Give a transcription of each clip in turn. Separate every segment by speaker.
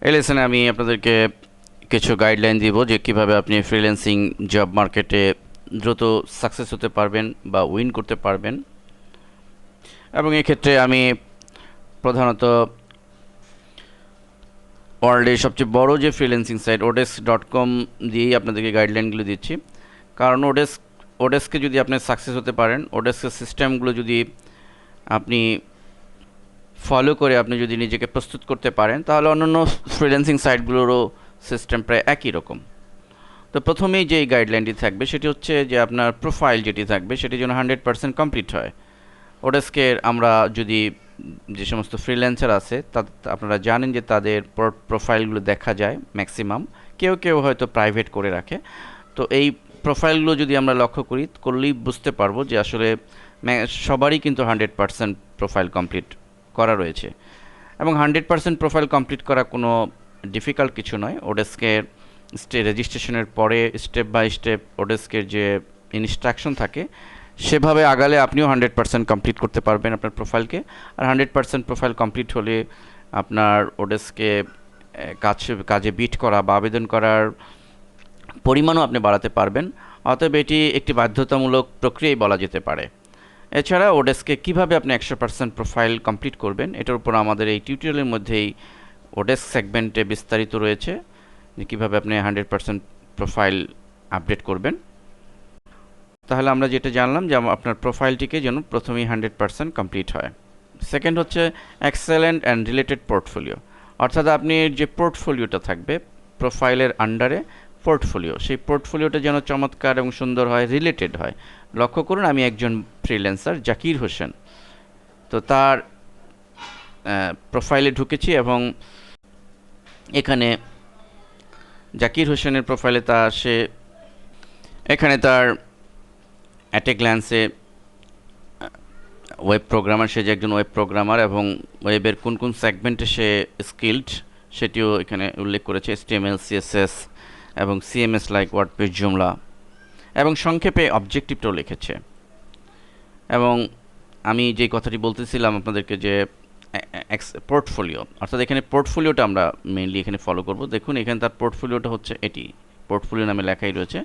Speaker 1: এই লেসনে আমি আপনাদেরকে কিছু গাইডলাইন দিব যে কিভাবে আপনি ফ্রিল্যান্সিং জব মার্কেটে দ্রুত সাকসেস হতে পারবেন বা উইন করতে পারবেন। এবং এক্ষেত্রে আমি প্রধানত ওয়ার্ল্ডের সবচেয়ে বড় যে ফ্রিল্যান্সিং সাইট odesk.com দিয়েই আপনাদেরকে গাইডলাইনগুলো দিচ্ছি। কারণ ওডেস্কে যদি আপনি সাকসেস হতে পারেন, ওডেস্কের সিস্টেমগুলো যদি আপনি ফলো করে আপনি যদি নিজেকে প্রস্তুত করতে পারেন, তাহলে অন্যান্য ফ্রিল্যান্সিং সাইটগুলোরও সিস্টেম প্রায় একই রকম। তো প্রথমেই যেই গাইডলাইনটি থাকবে সেটি হচ্ছে যে আপনার প্রোফাইল যেটি থাকবে সেটি যেন 100% কমপ্লিট হয়। ওডেস্কের আমরা যদি যে সমস্ত ফ্রিল্যান্সার আছে আপনারা জানেন যে তাদের প্রোফাইলগুলো দেখা যায় ম্যাক্সিমাম, কেউ কেউ হয়তো প্রাইভেট করে রাখে। তো এই প্রোফাইলগুলো যদি আমরা লক্ষ্য করলেই বুঝতে পারবো যে আসলে সবারই কিন্তু 100% প্রোফাইল কমপ্লিট করা রয়েছে। এবং 100% প্রোফাইল কমপ্লিট করা কোনো ডিফিকাল্ট কিছু নয়। ওডেস্কের রেজিস্ট্রেশনের পরে স্টেপ বাই স্টেপ ওডেস্কের যে ইনস্ট্রাকশন থাকে সেভাবে আগালে আপনিও 100% কমপ্লিট করতে পারবেন আপনার প্রোফাইলকে। আর 100% প্রোফাইল কমপ্লিট হলে আপনার ওডেস্কে কাজে বিট করা বা আবেদন করার পরিমাণও আপনি বাড়াতে পারবেন। অতএব এটি একটি বাধ্যতামূলক প্রক্রিয়াই বলা যেতে পারে। এছাড়া ওডেস্কে কীভাবে আপনি 100% প্রোফাইল কমপ্লিট করবেন এটার উপর আমাদের এই টিউটোরিয়ালের মধ্যেই ওডেস্ক সেগমেন্টে বিস্তারিত রয়েছে যে কীভাবে আপনি 100% প্রোফাইল আপডেট করবেন। তাহলে আমরা যেটা জানলাম যে আপনার প্রোফাইলটিকে যেন প্রথমেই 100% কমপ্লিট হয়। সেকেন্ড হচ্ছে এক্সেলেন্ট অ্যান্ড রিলেটেড পোর্টফোলিও, অর্থাৎ আপনি যে পোর্টফোলিওটা থাকবে প্রোফাইলের আন্ডারে পোর্টফোলিও, সেই পোর্টফোলিওটা যেন চমৎকার এবং সুন্দর হয়, রিলেটেড হয়। লক্ষ্য করুন আমি একজন ফ্রিল্যান্সার জাকির হোসেন, তো তার প্রোফাইলে ঢুকেছি এবং এখানে জাকির হোসেনের প্রোফাইলে এখানে তার অ্যাট এ গ্ল্যান্সে ওয়েব প্রোগ্রামার, সে যে একজন ওয়েব প্রোগ্রামার এবং ওয়েবের কোন কোন সেগমেন্টে সে স্কিল্ড সেটিও এখানে উল্লেখ করেছে, HTML CSS এবং CMS লাইক ওয়ার্ডপ্রেস জুমলা, এবং সংক্ষেপে অবজেক্টিভটাও লিখেছে। এবং আমি যে কথাটি বলতেছিলাম আপনাদেরকে যে পোর্টফোলিও, অর্থাৎ এখানে পোর্টফোলিওটা আমরা মেইনলি এখানে ফলো করব। দেখুন এখানে তার পোর্টফোলিওটা হচ্ছে এটি, পোর্টফোলিও নামে লেখাই রয়েছে।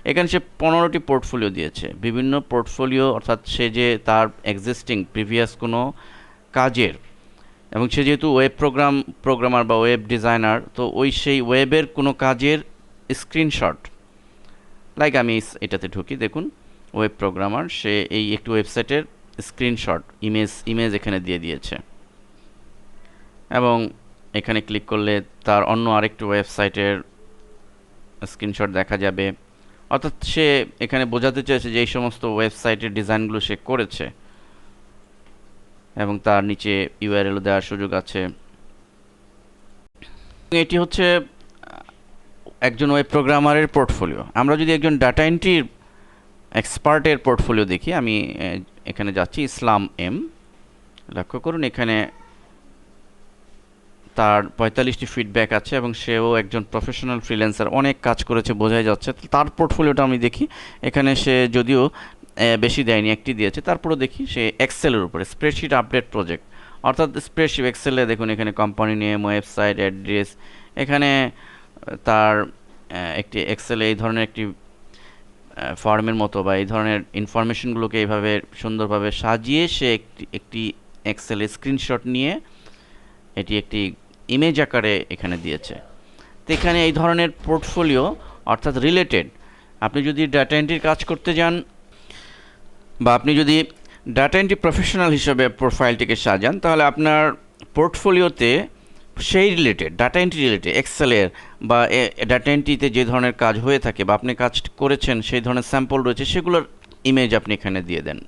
Speaker 1: এখানে সে 15টি পোর্টফোলিও দিয়েছে, বিভিন্ন পোর্টফোলিও, অর্থাৎ সে যে তার এক্সিস্টিং প্রিভিয়াস কোনো কাজের, এবং সে যেহেতু ওয়েব প্রোগ্রামার বা ওয়েব ডিজাইনার, তো সেই ওয়েবের কোনো কাজের স্ক্রিনশট, লাইক আমি এটাতে ঢুকি, দেখুন ওয়েব প্রোগ্রামার, সে এই একটি ওয়েবসাইটের স্ক্রিনশট ইমেজ এখানে দিয়ে দিয়েছে। এবং এখানে ক্লিক করলে তার অন্য আরেকটি ওয়েবসাইটের স্ক্রিনশট দেখা যাবে। অর্থাৎ সে এখানে বোঝাতে চেয়েছে যে এই সমস্ত ওয়েবসাইটের ডিজাইনগুলো সে করেছে, এবং তার নিচে ইউআরএলও দেওয়ার সুযোগ আছে। এটি হচ্ছে একজন ওয়েব প্রোগ্রামারের পোর্টফোলিও। আমরা যদি একজন ডাটা এন্ট্রির এক্সপার্টের পোর্টফোলিও দেখি, আমি এখানে যাচ্ছি ইসলাম এম, লক্ষ্য করুন এখানে তার 45টি ফিডব্যাক আছে এবং সেও একজন প্রফেশনাল ফ্রিল্যান্সার, অনেক কাজ করেছে বোঝাই যাচ্ছে। তার পোর্টফোলিওটা আমি দেখি, এখানে সে যদিও বেশি দেয়নি, একটি দিয়েছে, তারপরেও দেখি সে এক্সেলের উপরে স্প্রেডশিট আপডেট প্রজেক্ট, অর্থাৎ স্প্রেডশিট এক্সেলে দেখুন এখানে কোম্পানি নেম, ওয়েবসাইট অ্যাড্রেস, এখানে তার একটি এক্সেলে এই ধরনের একটি ফর্মের মতো বা এই ধরনের ইনফরমেশনগুলোকে এইভাবে সুন্দরভাবে সাজিয়ে সে একটি এক্সেলে স্ক্রিনশট নিয়ে এটি একটি ইমেজ আকারে এখানে দিয়েছে। তো এখানে এই ধরনের পোর্টফোলিও, অর্থাৎ রিলেটেড, আপনি যদি ডাটা এন্ট্রির কাজ করতে যান বা আপনি যদি ডাটা এন্ট্রি প্রফেশনাল হিসেবে প্রোফাইলটিকে সাজান, তাহলে আপনার পোর্টফোলিওতে সেই রিলেটেড ডাটা এন্ট্রি রিলেটেড এক্সেলের বা ডাটা এন্ট্রিতে যে ধরনের কাজ হয়ে থাকে বা আপনি কাজ করেছেন সেই ধরনের স্যাম্পল রয়েছে, সেগুলোর ইমেজ আপনি এখানে দিয়ে দেন।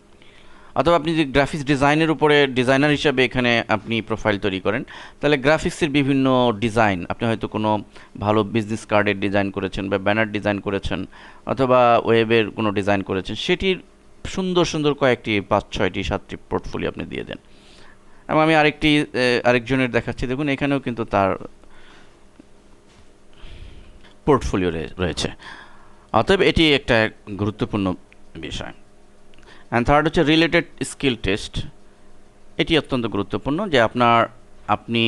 Speaker 1: অথবা আপনি যদি গ্রাফিক্স ডিজাইনের উপরে ডিজাইনার হিসাবে এখানে আপনি প্রোফাইল তৈরি করেন, তাহলে গ্রাফিক্সের বিভিন্ন ডিজাইন, আপনি হয়তো কোনো ভালো বিজনেস কার্ডের ডিজাইন করেছেন বা ব্যানার ডিজাইন করেছেন অথবা ওয়েবের কোনো ডিজাইন করেছেন, সেটির সুন্দর সুন্দর কয়েকটি 5, 6টি, 7টি পোর্টফোলিও আপনি দিয়ে দেন। এবং আমি আরেকজনের দেখাচ্ছি, দেখুন এখানেও কিন্তু তার পোর্টফোলিও রয়েছে। অতএব এটি একটা গুরুত্বপূর্ণ বিষয়। অ্যান্ড থার্ড হচ্ছে রিলেটেড স্কিল টেস্ট। এটি অত্যন্ত গুরুত্বপূর্ণ যে আপনি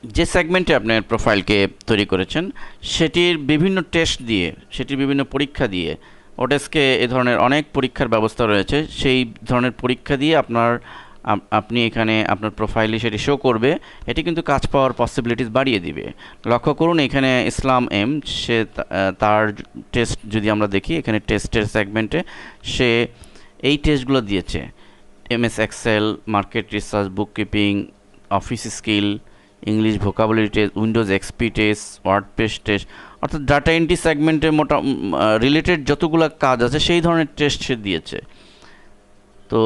Speaker 1: যে সেগমেন্টে আপনার প্রোফাইলকে তৈরি করেছেন সেটির বিভিন্ন টেস্ট দিয়ে, সেটির বিভিন্ন পরীক্ষা দিয়ে, ওডেস্কে এ ধরনের অনেক পরীক্ষার ব্যবস্থা রয়েছে। সেই ধরনের পরীক্ষা দিয়ে আপনি এখানে আপনার প্রোফাইলে সেটি শো করবে। এটি কিন্তু কাজ পাওয়ার পসিবিলিটিস বাড়িয়ে দিবে। লক্ষ্য করুন এখানে ইসলাম এম, সে তার টেস্ট যদি আমরা দেখি, এখানে টেস্টের সেগমেন্টে সে এই টেস্টগুলো দিয়েছে: MS Excel, market research, bookkeeping, office skill, English vocabulary test, Windows XP test, WordPress test, অর্থাৎ ডাটা এন্ট্রি সেগমেন্টের রিলেটেড যতগুলো কাজ আছে সেই ধরনের টেস্ট সে দিয়েছে। তো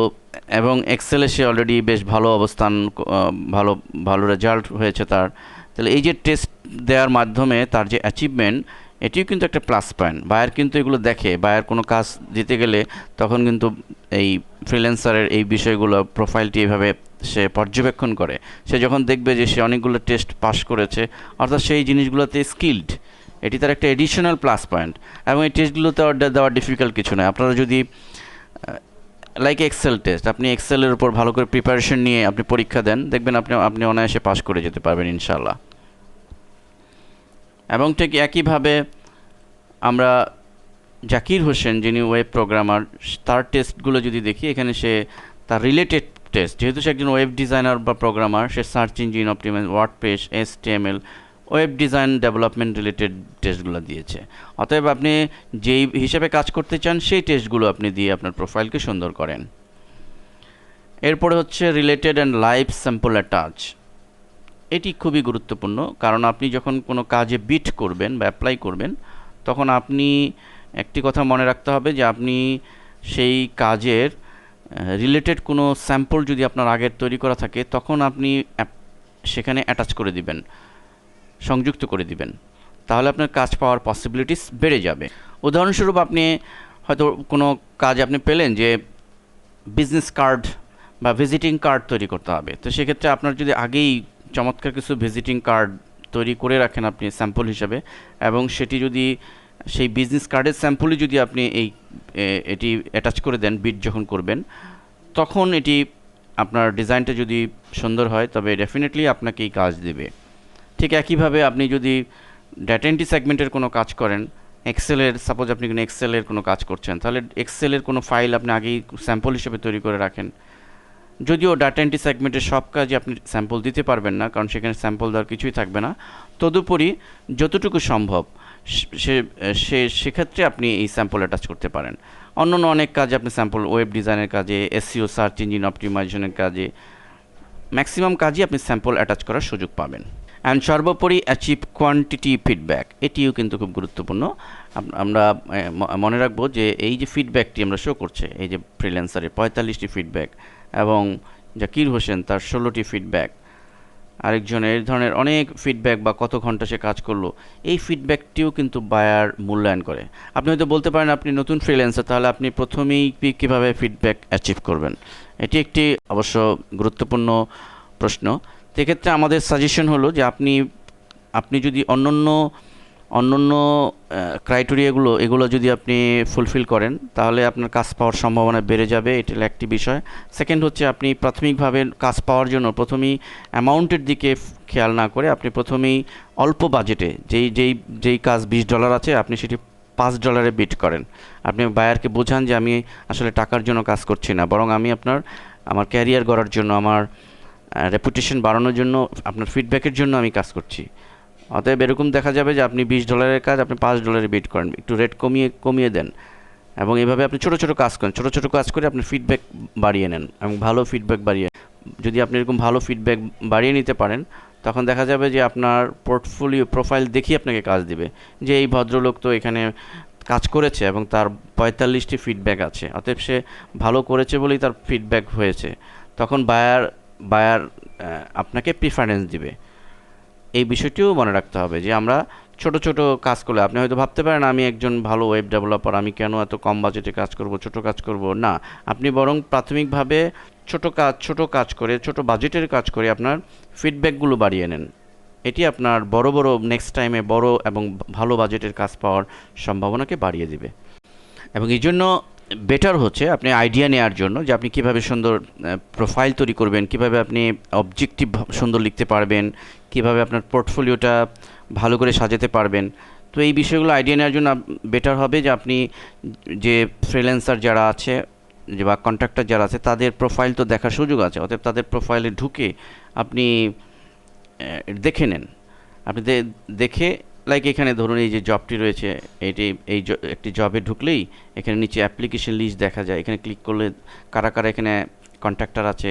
Speaker 1: এবং এক্সেলে সে অলরেডি বেশ ভালো অবস্থান, ভালো ভালো রেজাল্ট হয়েছে তার। তাহলে এই যে টেস্ট দেওয়ার মাধ্যমে তার যে অ্যাচিভমেন্ট, এটিও কিন্তু একটা প্লাস পয়েন্ট। বায়ার কিন্তু এগুলো দেখে, বায়ার কোনো কাজ দিতে গেলে তখন কিন্তু এই ফ্রিল্যান্সারের এই বিষয়গুলো, প্রোফাইলটি এভাবে সে পর্যবেক্ষণ করে। সে যখন দেখবে যে সে অনেকগুলো টেস্ট পাস করেছে, অর্থাৎ সেই জিনিসগুলোতে স্কিলড, এটি তার একটা এডিশনাল প্লাস পয়েন্ট। এবং এই টেস্টগুলোতে অর্ডার দেওয়া ডিফিকাল্ট কিছু নয়। আপনারা যদি লাইক এক্সেল টেস্ট, আপনি এক্সেলের উপর ভালো করে প্রিপারেশন নিয়ে আপনি পরীক্ষা দেন, দেখবেন আপনি অনায়াসে পাস করে যেতে পারবেন ইনশাল্লাহ। এবং ঠিক একইভাবে আমরা জাকির হোসেন, যিনি ওয়েব প্রোগ্রামার, তার টেস্টগুলো যদি দেখি, এখানে সে তার রিলেটেড টেস্ট, যেহেতু সে একজন ওয়েব ডিজাইনার বা প্রোগ্রামার, সে search engine optimize, WordPress, HTML, web design development related টেস্টগুলো দিয়েছে। অতএব আপনি যেই হিসাবে কাজ করতে চান সেই টেস্টগুলো আপনি দিয়ে আপনার প্রোফাইলকে সুন্দর করেন। এরপরে হচ্ছে related and live sample attach. এটি খুবই গুরুত্বপূর্ণ, কারণ আপনি যখন কোনো কাজে বিট করবেন বা অ্যাপ্লাই করবেন, তখন আপনি একটি কথা মনে রাখতে হবে যে আপনি সেই কাজের রিলেটেড কোনো স্যাম্পল যদি আপনার আগের তৈরি করা থাকে, তখন আপনি সেখানে অ্যাটাচ করে দিবেন, সংযুক্ত করে দিবেন। তাহলে আপনার কাজ পাওয়ার পসিবিলিটিস বেড়ে যাবে। উদাহরণস্বরূপ, আপনি হয়তো কোনো কাজ আপনি পেলেন যে বিজনেস কার্ড বা ভিজিটিং কার্ড তৈরি করতে হবে। তো সেক্ষেত্রে আপনার যদি আগেই চমৎকার কিছু ভিজিটিং কার্ড তৈরি করে রাখেন আপনি স্যাম্পল হিসাবে, এবং সেটি যদি সেই বিজনেস কার্ডের স্যাম্পলই যদি আপনি এটি অ্যাটাচ করে দেন বিড যখন করবেন, তখন এটি আপনার ডিজাইনটা যদি সুন্দর হয় তবে ডেফিনেটলি আপনাকে এই কাজ দেবে। ঠিক একইভাবে আপনি যদি ডেটা এন্ট্রি সেগমেন্টের কোনো কাজ করেন, এক্সেলের, সাপোজ আপনি কোনো এক্সেলের কোনো কাজ করছেন, তাহলে এক্সেলের কোনো ফাইল আপনি আগেই স্যাম্পল হিসেবে তৈরি করে রাখেন। যদিও ডাটা এন্ট্রি সেগমেন্টের সব কাজে আপনি স্যাম্পল দিতে পারবেন না, কারণ সেখানে স্যাম্পল দেওয়ার কিছুই থাকবে না। তদুপরি যতটুকু সম্ভব সেক্ষেত্রে আপনি এই স্যাম্পল অ্যাটাচ করতে পারেন। অন্য অনেক কাজে আপনি স্যাম্পল, ওয়েব ডিজাইনের কাজে, SEO সার্চ ইঞ্জিন অপটিমাইজেশনের কাজে, ম্যাক্সিমাম কাজই আপনি স্যাম্পল অ্যাটাচ করার সুযোগ পাবেন। অ্যান্ড সর্বোপরি অ্যাচিভ কোয়ান্টিটি ফিডব্যাক, এটিও কিন্তু খুব গুরুত্বপূর্ণ। আমরা মনে রাখবো যে এই যে ফিডব্যাকটি আমরা শো করছে, এই যে ফ্রিল্যান্সারের 45টি ফিডব্যাক এবং জাকির হোসেন তার 16টি ফিডব্যাক, আরেকজনের এই ধরনের অনেক ফিডব্যাক বা কত ঘন্টা সে কাজ করলো, এই ফিডব্যাকটিও কিন্তু বায়ার মূল্যায়ন করে। আপনি হয়তো বলতে পারেন আপনি নতুন ফ্রিল্যান্সার, তাহলে আপনি প্রথমেই কীভাবে ফিডব্যাক অ্যাচিভ করবেন? এটি একটি অবশ্য গুরুত্বপূর্ণ প্রশ্ন। সেক্ষেত্রে আমাদের সাজেশন হলো যে আপনি যদি অন্য এগুলো যদি আপনি ফুলফিল করেন, তাহলে আপনার কাজ পাওয়ার সম্ভাবনা বেড়ে যাবে। এটা একটি বিষয়। সেকেন্ড হচ্ছে, আপনি প্রাথমিকভাবে কাজ পাওয়ার জন্য প্রথমেই অ্যামাউন্টের দিকে খেয়াল না করে আপনি প্রথমেই অল্প বাজেটে যেই কাজ $20 আছে, আপনি সেটি $5 বিট করেন। আপনি বায়ারকে বোঝান যে আমি আসলে টাকার জন্য কাজ করছি না, বরং আমি আমার ক্যারিয়ার গড়ার জন্য, আমার রেপুটেশন বাড়ানোর জন্য, আপনার ফিডব্যাকের জন্য আমি কাজ করছি। অতএব এরকম দেখা যাবে যে আপনি $20 কাজ আপনি $5 বিট করেন, একটু রেট কমিয়ে দেন, এবং এভাবে আপনি ছোটো ছোটো কাজ করেন, ছোটো ছোটো কাজ করে আপনার ফিডব্যাক বাড়িয়ে নেন এবং ভালো ফিডব্যাক যদি আপনি এরকম ভালো ফিডব্যাক বাড়িয়ে নিতে পারেন, তখন দেখা যাবে যে আপনার প্রোফাইল দেখেই আপনাকে কাজ দিবে যে এই ভদ্রলোক তো এখানে কাজ করেছে এবং তার 45টি ফিডব্যাক আছে, অতএব সে ভালো করেছে বলেই তার ফিডব্যাক হয়েছে। তখন বায়ার আপনাকে প্রিফারেন্স দিবে। এই বিষয়টিও মনে রাখতে হবে যে আমরা ছোট ছোট কাজ করলে, আপনি হয়তো ভাবতে পারেন আমি একজন ভালো ওয়েব ডেভেলপার, আমি কেন এত কম বাজেটে কাজ করব, ছোট কাজ করব না। আপনি বরং প্রাথমিকভাবে ছোট কাজ করে, ছোট বাজেটের কাজ করে আপনার ফিডব্যাকগুলো বাড়িয়ে নেন। এটি আপনার বড় নেক্সট টাইমে বড় এবং ভালো বাজেটের কাজ পাওয়ার সম্ভাবনাকে বাড়িয়ে দিবে। এবং এই জন্য বেটার হচ্ছে আপনি আইডিয়া নেওয়ার জন্য যে আপনি কিভাবে সুন্দর প্রোফাইল তৈরি করবেন, কিভাবে আপনি অবজেক্টিভ সুন্দর লিখতে পারবেন, কিভাবে আপনার পোর্টফোলিওটা ভালো করে সাজাতে পারবেন। তো এই বিষয়গুলো আইডিয়া নেওয়ার জন্য বেটার হবে যে আপনি যে ফ্রিল্যান্সার যারা আছে যে বা কন্ট্রাক্টর যারা আছে তাদের প্রোফাইল তো দেখার সুযোগ আছে, অতএব তাদের প্রোফাইলে ঢুকে আপনি দেখে নেন। আপনি দেখে লাইক এখানে ধরুন এই যে জবটি রয়েছে, এটি একটি জবে ঢুকলেই এখানে নিচে অ্যাপ্লিকেশন লিস্ট দেখা যায়। এখানে ক্লিক করলে কারা কারা এখানে কন্ট্রাক্টর আছে,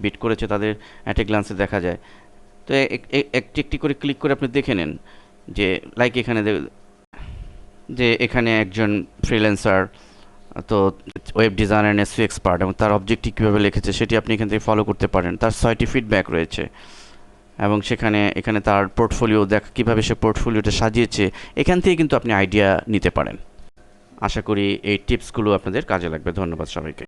Speaker 1: বিড করেছে, তাদের অ্যাট এ গ্লান্সে দেখা যায়। তো একটি একটি করে ক্লিক করে আপনি দেখে নেন যে লাইক এখানে যে এখানে একজন ফ্রিল্যান্সার, তো web designer and SEO expert, এবং তার অবজেক্টিভ কীভাবে লিখেছে সেটি আপনি এখান থেকে ফলো করতে পারেন। তার 6টি ফিডব্যাক রয়েছে এবং এখানে তার পোর্টফোলিও কীভাবে সে পোর্টফোলিওটা সাজিয়েছে, এখান থেকে কিন্তু আপনি আইডিয়া নিতে পারেন। আশা করি এই টিপসগুলো আপনাদের কাজে লাগবে। ধন্যবাদ সবাইকে।